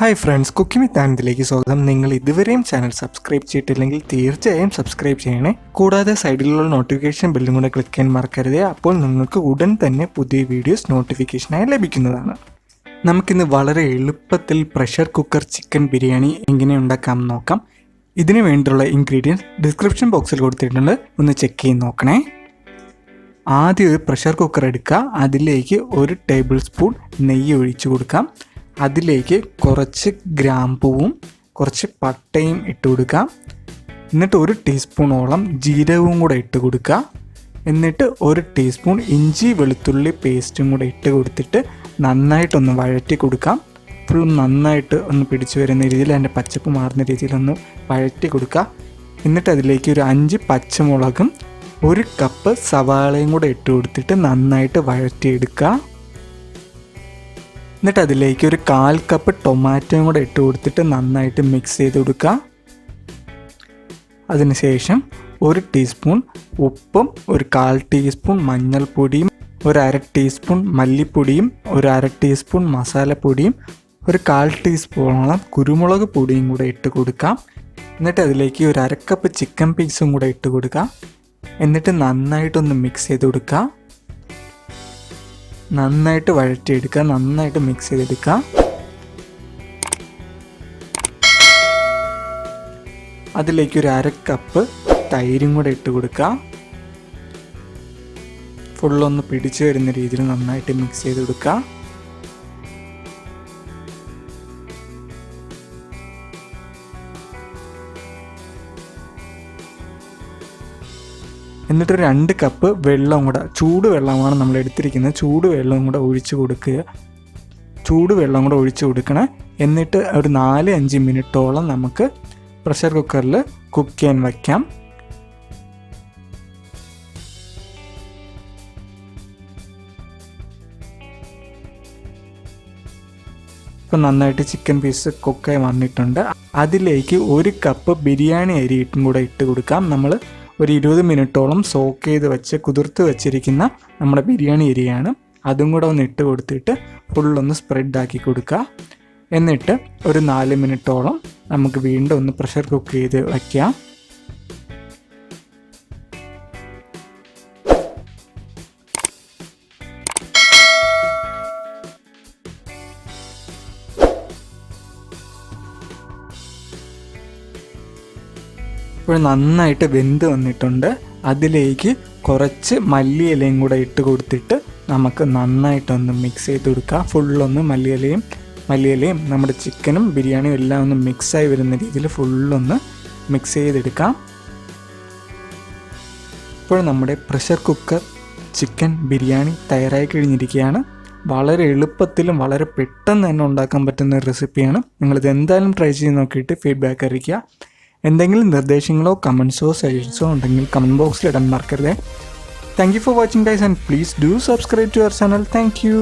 Hi friends, cooking വിത്ത് ആനന്ദിലേക്ക് സ്വാഗതം. നിങ്ങൾ ഇതുവരെയും ചാനൽ സബ്സ്ക്രൈബ് ചെയ്തിട്ടില്ലെങ്കിൽ തീർച്ചയായും സബ്സ്ക്രൈബ് ചെയ്യണേ. കൂടാതെ സൈഡിലുള്ള നോട്ടിഫിക്കേഷൻ ബെല്ലും കൂടെ ക്ലിക്ക് ചെയ്യാൻ മറക്കരുത്. അപ്പോൾ നിങ്ങൾക്ക് ഉടൻ തന്നെ പുതിയ വീഡിയോസ് നോട്ടിഫിക്കേഷനായി ലഭിക്കുന്നതാണ്. നമുക്കിന്ന് വളരെ എളുപ്പത്തിൽ പ്രഷർ കുക്കർ ചിക്കൻ ബിരിയാണി എങ്ങനെ ഉണ്ടാക്കാം നോക്കാം. ഇതിന് വേണ്ടിയുള്ള ഇൻഗ്രീഡിയൻസ് ഡിസ്ക്രിപ്ഷൻ ബോക്സിൽ കൊടുത്തിട്ടുണ്ട്, ഒന്ന് ചെക്ക് ചെയ്ത് നോക്കണേ. ആദ്യം ഒരു പ്രഷർ കുക്കർ എടുക്കുക. അതിലേക്ക് 1 ടേബിൾ സ്പൂൺ നെയ്യ് ഒഴിച്ചു കൊടുക്കാം. അതിലേക്ക് കുറച്ച് ഗ്രാമ്പൂവും കുറച്ച് പട്ടയും ഇട്ട് കൊടുക്കാം. എന്നിട്ട് 1 ടീസ്പൂണോളം ജീരകവും കൂടെ ഇട്ട് കൊടുക്കുക. എന്നിട്ട് 1 ടീസ്പൂൺ ഇഞ്ചി വെളുത്തുള്ളി പേസ്റ്റും കൂടെ ഇട്ട് കൊടുത്തിട്ട് നന്നായിട്ടൊന്ന് വഴറ്റി കൊടുക്കാം. ഫുൾ നന്നായിട്ട് ഒന്ന് പിടിച്ചു വരുന്ന രീതിയിൽ, അതിൻ്റെ പച്ചപ്പ് മാറുന്ന രീതിയിലൊന്ന് വഴറ്റി കൊടുക്കുക. എന്നിട്ട് അതിലേക്ക് ഒരു 5 പച്ചമുളകും 1 കപ്പ് സവാളയും കൂടെ ഇട്ട് കൊടുത്തിട്ട് നന്നായിട്ട് വഴറ്റിയെടുക്കുക. എന്നിട്ട് അതിലേക്ക് ഒരു 1/4 കപ്പ് ടൊമാറ്റോയും കൂടെ ഇട്ട് കൊടുത്തിട്ട് നന്നായിട്ട് മിക്സ് ചെയ്ത് കൊടുക്കുക. അതിനുശേഷം 1 ടീസ്പൂൺ ഉപ്പും 1/4 ടീസ്പൂൺ മഞ്ഞൾപ്പൊടിയും 1/2 ടീസ്പൂൺ മല്ലിപ്പൊടിയും 1/2 ടീസ്പൂൺ മസാലപ്പൊടിയും 1/4 ടീസ്പൂണോളം കുരുമുളക് പൊടിയും കൂടെ ഇട്ട് കൊടുക്കാം. എന്നിട്ട് അതിലേക്ക് ഒരു 1/2 കപ്പ് ചിക്കൻ പീസും കൂടെ ഇട്ട് കൊടുക്കുക. എന്നിട്ട് നന്നായിട്ടൊന്ന് മിക്സ് ചെയ്ത് കൊടുക്കുക. നന്നായിട്ട് വഴറ്റിയെടുക്കുക, നന്നായിട്ട് മിക്സ് ചെയ്തെടുക്കുക. അതിലേക്ക് ഒരു 1/2 കപ്പ് തൈരും കൂടെ ഇട്ട് കൊടുക്കുക. ഫുള്ളൊന്ന് പിടിച്ചു വരുന്ന രീതിയിൽ നന്നായിട്ട് മിക്സ് ചെയ്ത് കൊടുക്കുക. എന്നിട്ടൊരു 2 കപ്പ് വെള്ളം കൂടെ, ചൂട് വെള്ളമാണ് നമ്മൾ എടുത്തിരിക്കുന്നത്, ചൂട് വെള്ളം കൂടെ ഒഴിച്ച് കൊടുക്കുക. ചൂട് വെള്ളം കൂടെ ഒഴിച്ച് കൊടുക്കണം. എന്നിട്ട് ഒരു 4-5 മിനിറ്റോളം നമുക്ക് പ്രഷർ കുക്കറിൽ കുക്ക് ചെയ്യാൻ വയ്ക്കാം. ഇപ്പം നന്നായിട്ട് ചിക്കൻ പീസ് കുക്കായി വന്നിട്ടുണ്ട്. അതിലേക്ക് 1 കപ്പ് ബിരിയാണി അരിയിട്ടും കൂടെ ഇട്ട് കൊടുക്കാം. നമ്മൾ ഒരു 20 മിനിറ്റോളം സോക്ക് ചെയ്ത് വെച്ച് കുതിർത്ത് വെച്ചിരിക്കുന്ന നമ്മുടെ ബിരിയാണി അരിയാണ്. അതും കൂടെ ഒന്ന് ഇട്ട് കൊടുത്തിട്ട് ഫുള്ളൊന്ന് സ്പ്രെഡാക്കി കൊടുക്കുക. എന്നിട്ട് ഒരു 4 മിനിറ്റോളം നമുക്ക് വീണ്ടും ഒന്ന് പ്രഷർ കുക്ക് ചെയ്ത് വയ്ക്കാം. ഇപ്പോൾ നന്നായിട്ട് വെന്ത് വന്നിട്ടുണ്ട്. അതിലേക്ക് കുറച്ച് മല്ലിയിലയും കൂടെ ഇട്ട് കൊടുത്തിട്ട് നമുക്ക് നന്നായിട്ടൊന്ന് മിക്സ് ചെയ്ത് കൊടുക്കുക. ഫുള്ളൊന്ന് മല്ലിയിലയും നമ്മുടെ ചിക്കനും ബിരിയാണിയും എല്ലാം ഒന്ന് മിക്സായി വരുന്ന രീതിയിൽ ഫുള്ളൊന്ന് മിക്സ് ചെയ്തെടുക്കാം. ഇപ്പോൾ നമ്മുടെ പ്രഷർ കുക്കർ ചിക്കൻ ബിരിയാണി തയ്യാറായി കഴിഞ്ഞിരിക്കുകയാണ്. വളരെ എളുപ്പത്തിലും വളരെ പെട്ടെന്ന് തന്നെ ഉണ്ടാക്കാൻ പറ്റുന്ന ഒരു റെസിപ്പിയാണ്. നിങ്ങളിത് എന്തായാലും ട്രൈ ചെയ്ത് നോക്കിയിട്ട് ഫീഡ്ബാക്ക് അറിയിക്കുക. എന്തെങ്കിലും നിർദ്ദേശങ്ങളോ കമൻസോ സജഷൻസോ ഉണ്ടെങ്കിൽ കമൻറ്റ് ബോക്സിൽ ഇടാൻ മറക്കരുത്. Thank you for watching guys, and please do subscribe to our channel. Thank U.